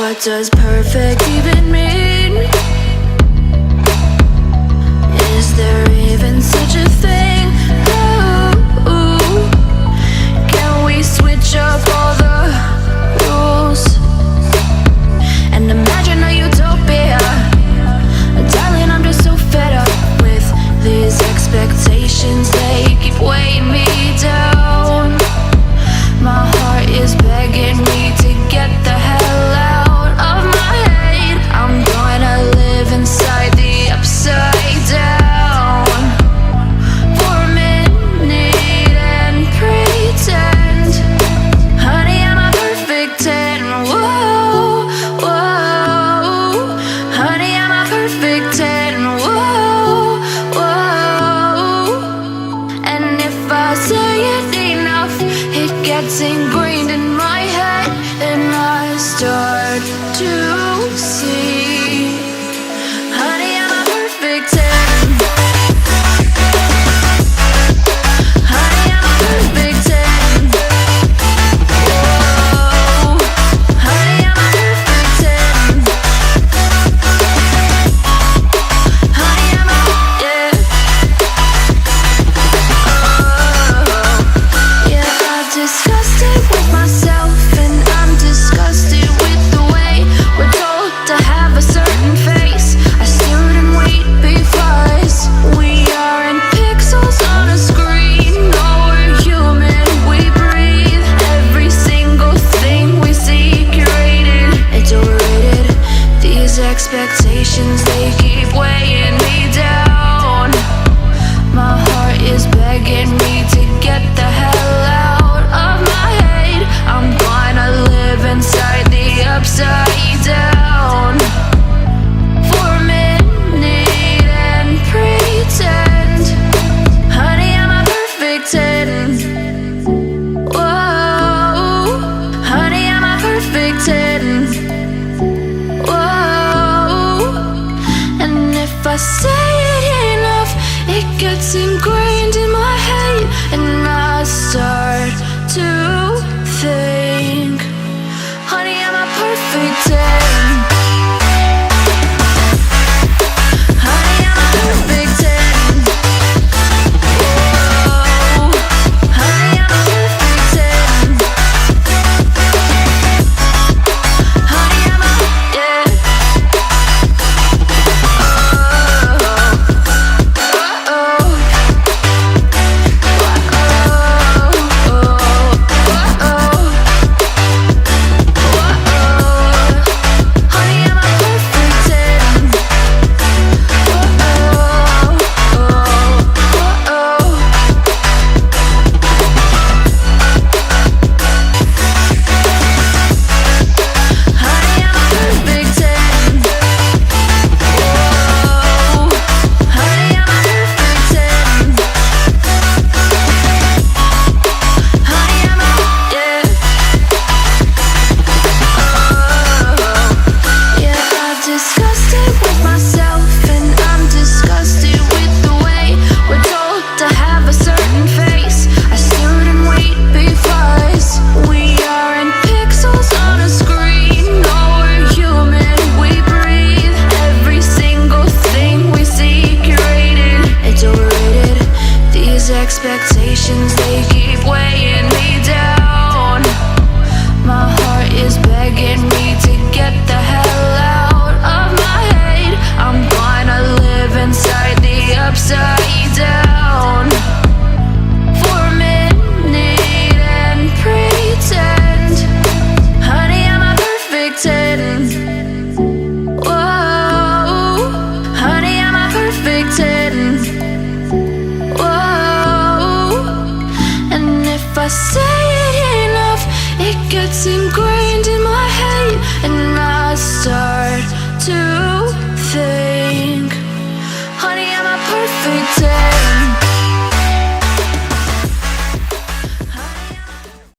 What does perfect even mean? Is there even such a thing? Ooh, can we switch up all the rules and imagine a utopia? Darling, I'm just so fed up with these expectations. They keep weighing me down. My heart is begging me to get the hell out of my head. I'm gonna live inside the upside down for a minute and pretend, honey, I'm a perfect 10. Whoa, whoa, honey, I'm a perfect 10. Whoa, whoa, and if I say it enough, it gets ingrained in my head, and I start to see, honey, I'm a perfect 10. Honey, I'm a perfect 10. Whoa, honey, I'm a perfect 10. Honey, I'm a, yeah. Oh, yeah, I've discussed it with myself, and I'm disgusted with the way we're told to have a certain face, a certain weight, because we aren't pixels on a screen. No, we're human, we breathe. Every single thing we see curated, it's overrated. These expectations, they keep weighing me down. My heart is begging me to get the hell out of my head. I'm gonna live inside the upside down for a minute and pretend, honey, I'm a perfect 10. Whoa, honey, I'm a perfect 10. Whoa, and if I say it enough, it gets ingrained in my head, and I start to think, honey, I'm a perfect 10. Honey, I'm a perfect 10. Whoa, honey, I'm a perfect 10. Honey, I'm a, yeah. Expectations, they keep weighing me down. My heart is begging me to get the hell out of my head. I'm gonna live inside the upside down for a minute and pretend, honey, I'm a perfect 10. Whoa, honey, I'm a perfect 10. If I say it enough, it gets ingrained in my head, and I start to think.